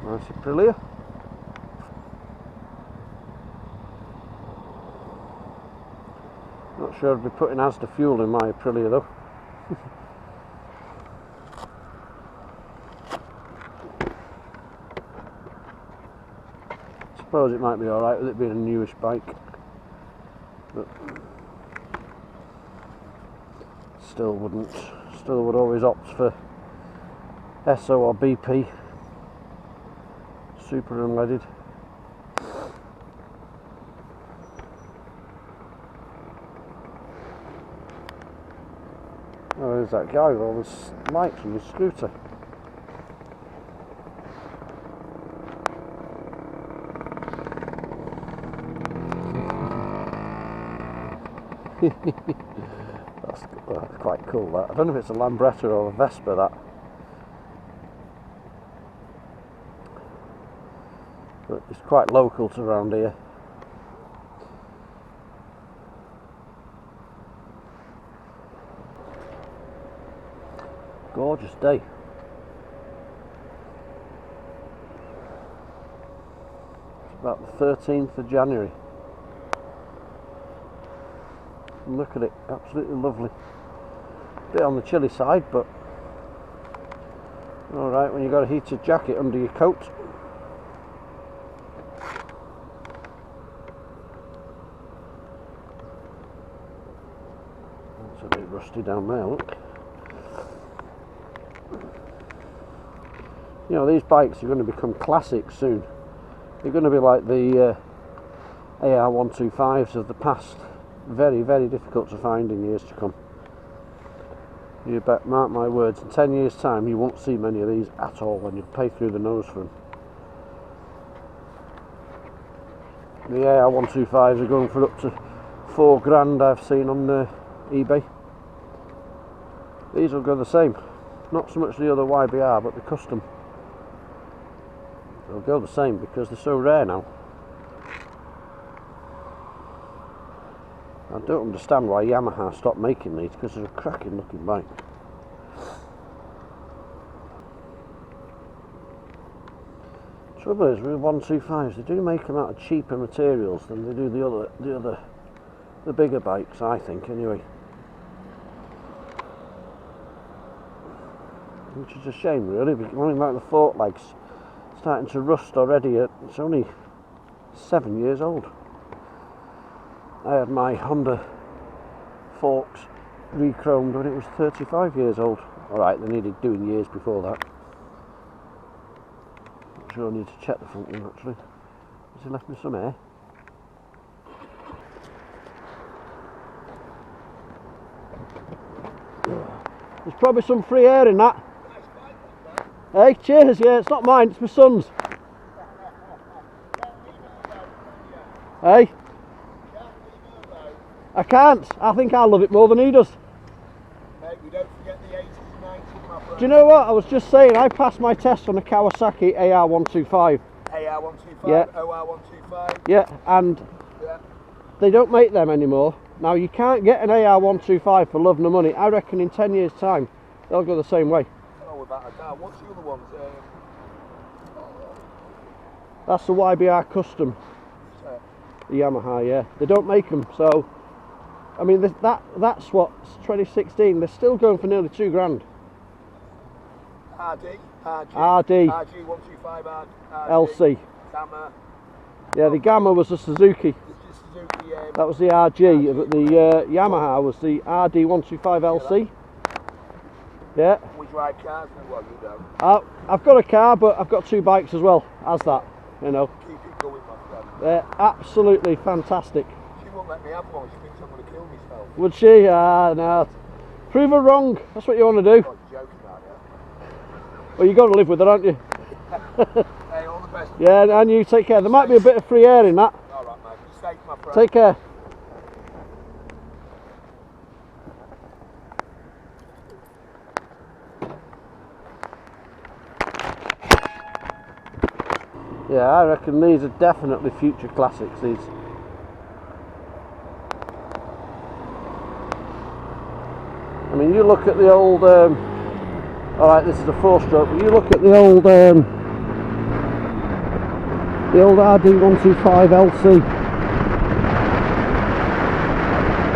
Nice Aprilia. Not sure I'd be putting Asda fuel in my Aprilia though. Suppose it might be alright with it being a newish bike, but still would always opt for SO or BP, super unleaded. Oh, there's that guy with all his lights on his scooter. That's quite cool, that. I don't know if it's a Lambretta or a Vespa, that. But it's quite local to around here. Gorgeous day. It's about the 13th of January. And look at it, absolutely lovely. Bit on the chilly side, but alright when you've got a heated jacket under your coat. It's a bit rusty down there, look. You know, these bikes are going to become classics soon. They're going to be like the AR125s of the past. Very, very difficult to find in years to come. You bet, mark my words, in 10 years time you won't see many of these at all, and you'll pay through the nose for them. The AR125s are going for up to £4,000 I've seen on eBay. These will go the same. Not so much the other YBR, but the custom. They'll go the same because they're so rare now. I don't understand why Yamaha stopped making these, because they're a cracking looking bike. Trouble is with 125s, they do make them out of cheaper materials than they do the bigger bikes, I think anyway. Which is a shame really, because only like the fork legs starting to rust already. It's only 7 years old. I had my Honda forks re-chromed when it was 35 years old. Alright, they needed doing years before that. I'm sure I need to check the front one actually. Has he left me some air? There's probably some free air in that. Hey, cheers, yeah, it's not mine, it's my son's. Hey? I can't. I think I love it more than he does. Mate, we don't forget the 80s and 90s, my friend. Do you know what? I was just saying, I passed my test on a Kawasaki AR125. AR125, yeah. OR125. Yeah, and they don't make them anymore. Now, you can't get an AR125 for love nor money. I reckon in 10 years' time, they'll go the same way. Oh, without a doubt. What's the other ones? That's the YBR Custom. The Yamaha, yeah. They don't make them, so... I mean, that's what, 2016, they're still going for nearly $2,000. RD, RG125, LC. Gamma. Yeah, the Gamma was the Suzuki. That was the RG, but the Yamaha was the RD125 LC. Yeah. We drive cars, well, you don't. I've got a car, but I've got two bikes as well as that, you know. Keep it going, my friend. They're absolutely fantastic. She won't let me have one, she thinks I'm going to kill myself. Would she? No. Prove her wrong, that's what you want to do. Oh, you're joking now, yeah? Well, you've got to live with her, aren't you? Hey, all the best. Yeah, and you take care. There might be a bit of free air in that. Alright, mate. Safe, my friend. Take care. Yeah, I reckon these are definitely future classics, these. I mean, you look at the old, alright, this is a 4-stroke, but you look at the old The old RD125 LC.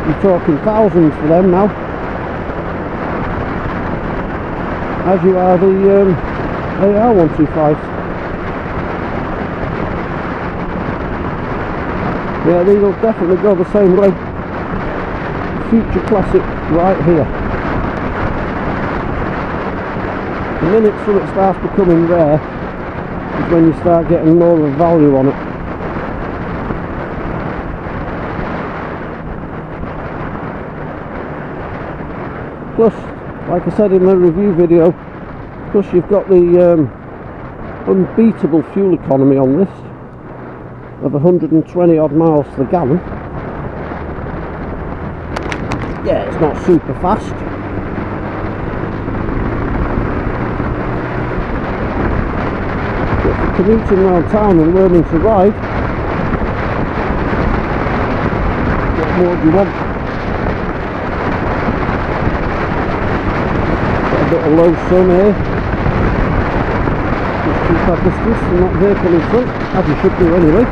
You're talking thousands for them now, as you are the AR125s. Yeah, these will definitely go the same way. Future classic right here. The minute something starts becoming rare is when you start getting more of a value on it. Plus, like I said in the review video, plus you've got the unbeatable fuel economy on this of 120 odd miles to the gallon. Yeah, it's not super fast, but for commuting around town and learning to ride, what more do you want? Got a bit of low sun here, just keep that distance from that vehicle in front, as you should do anyway.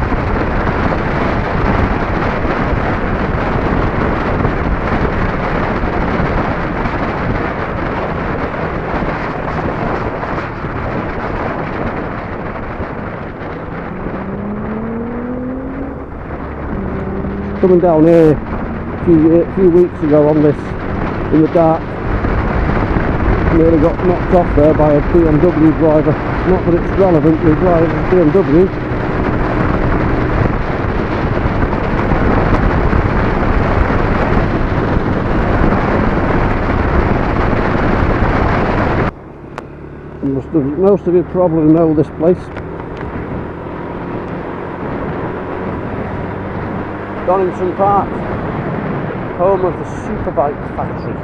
Coming down here a few weeks ago on this in the dark, nearly got knocked off there by a BMW driver. Not that it's relevant to drive a BMW. Most of you probably know this place. Donington Park, home of the Superbike factory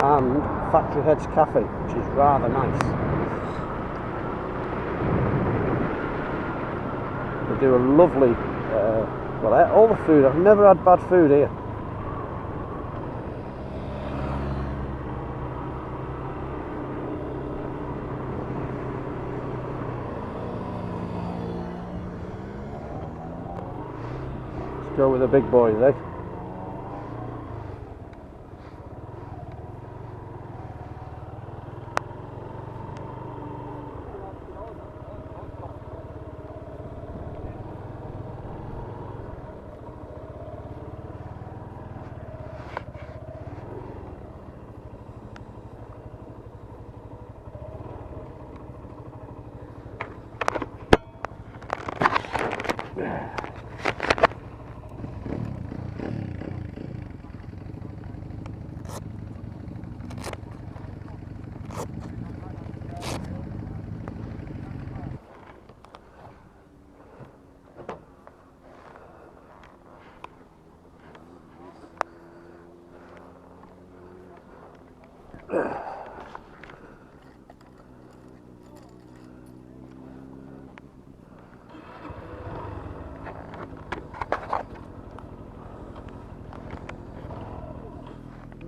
and Factory Heads Cafe, which is rather nice. They do a lovely, well, all the food, I've never had bad food here. Go with the big boys, eh?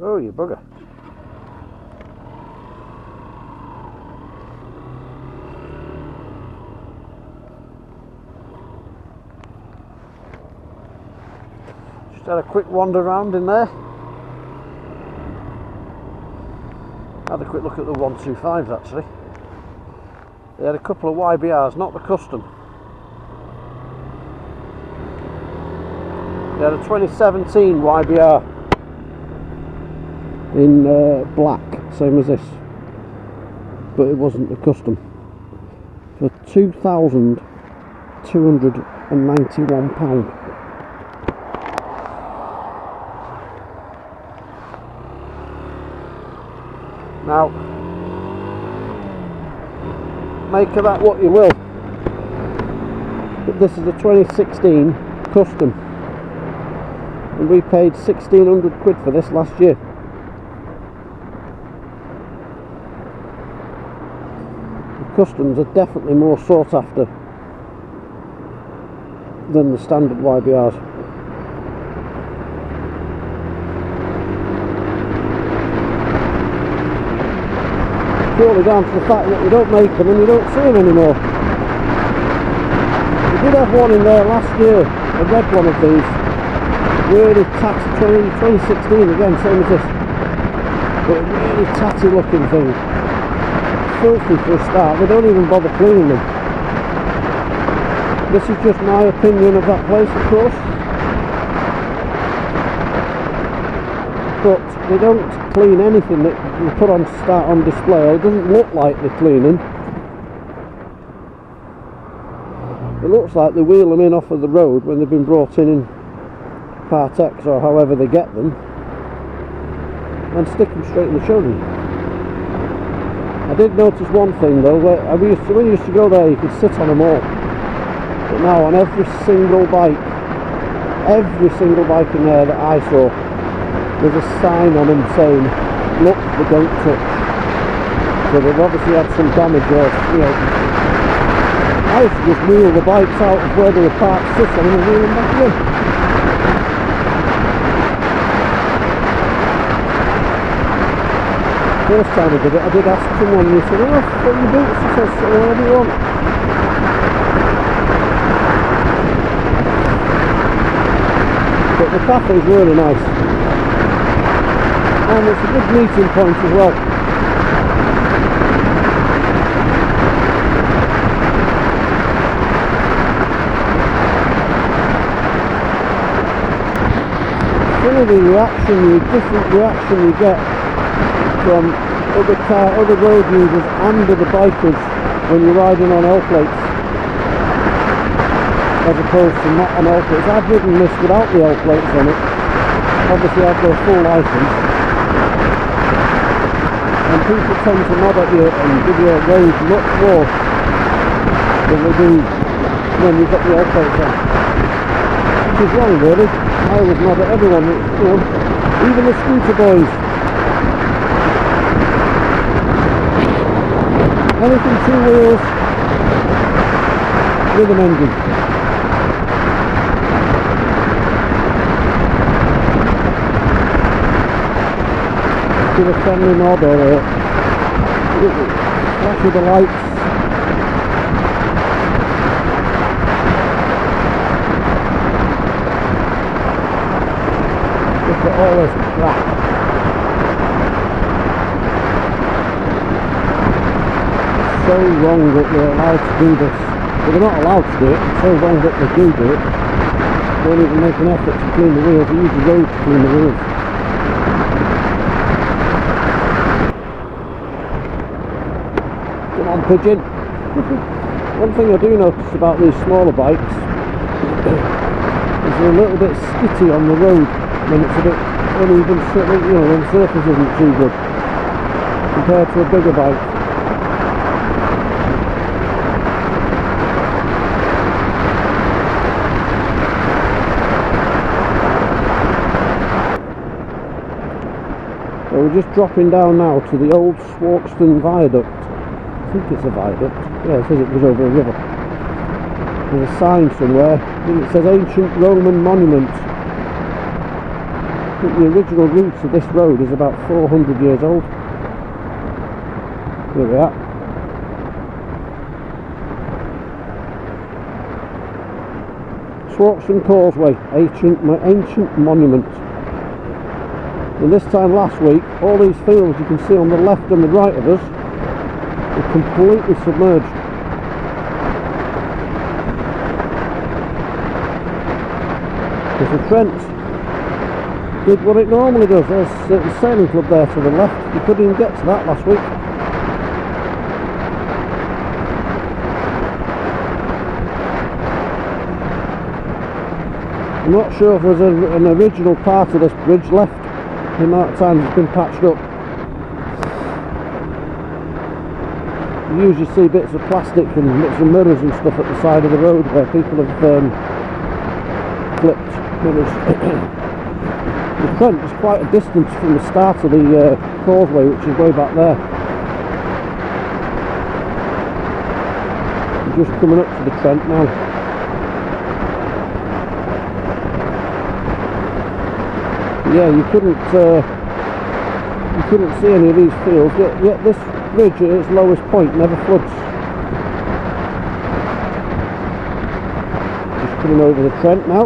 Oh, you bugger. Just had a quick wander around in there. Had a quick look at the 125s actually. They had a couple of YBRs, not the custom. They had a 2017 YBR in black, same as this, but it wasn't the custom, for £2,291. Now, make of that what you will, but this is a 2016 custom, and we paid 1,600 quid for this last year. Customs are definitely more sought after than the standard YBRs. Purely down to the fact that you don't make them and you don't see them anymore. We did have one in there last year, a red one of these, really tatty, 2016 again, same as this, but a really tatty looking thing, filthy for a start. They don't even bother cleaning them. This is just my opinion of that place, of course, but they don't clean anything that you put on start on display. It doesn't look like they're cleaning. It looks like they wheel them in off of the road when they've been brought in Part X or however they get them, and stick them straight in the showroom. I did notice one thing though, where when you used to go there you could sit on them all, but now on every single bike in there that I saw, there's a sign on them saying, look, they don't touch. So they've obviously had some damage or, you know. I used to just wheel the bikes out of where they were parked, sit on them and wheel them back in. First time I did it, I did ask someone and he said, oh, what are your boots? He says, what do you want? But the cafe is really nice. And it's a good meeting point as well. Some of the different reaction you get from other road users and other bikers when you're riding on L plates as opposed to not on L plates. I've ridden this without the L plates on it. Obviously I've got a full licence, and people tend to nod at you and give you a wave much more than they do when you've got the L plates on, which is wrong really. I always nod at everyone, you know, even the scooter boys. Anything 2 wheels with an engine. Give a friendly nod or a flash of the lights. Look at all this crap. So wrong that they're allowed to do this. Well, they're not allowed to do it, it's so wrong that they do it. They don't even make an effort to clean the wheels, they use the road to clean the wheels. Come on, pigeon. One thing I do notice about these smaller bikes is they're a little bit skitty on the road when it's a bit uneven, you know, when the surface isn't too good compared to a bigger bike. So we're just dropping down now to the old Swarkston Viaduct. I think it's a viaduct. Yeah, it says it goes over a river. There's a sign somewhere. I think it says Ancient Roman Monument. I think the original route of this road is about 400 years old. Here we are. Swarkston Causeway, ancient monument. And this time last week, all these fields you can see on the left and the right of us were completely submerged. Because the Trent did what it normally does. There's the sailing club there to the left. You couldn't even get to that last week. I'm not sure if there's an original part of this bridge left. The amount of times it's been patched up. You usually see bits of plastic and bits of mirrors and stuff at the side of the road where people have clipped mirrors. The Trent is quite a distance from the start of the causeway, which is way back there. We're just coming up to the Trent now. Yeah, you couldn't see any of these fields, yet this bridge at its lowest point never floods. coming over the Trent now.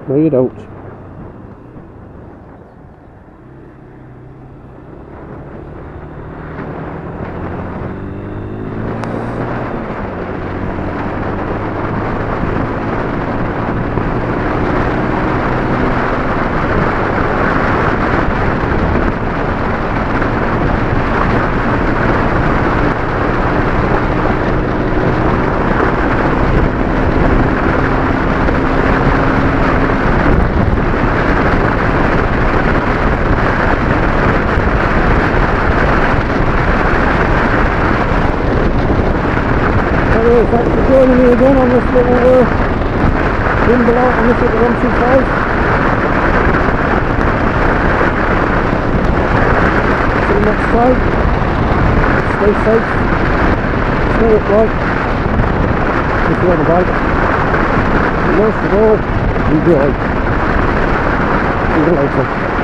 No, you don't. Anyway, thanks for joining me again on this little gimbal out on this little 125. Till next time, stay safe, stay upright if you're on a bike, and most of all, enjoy. See you later.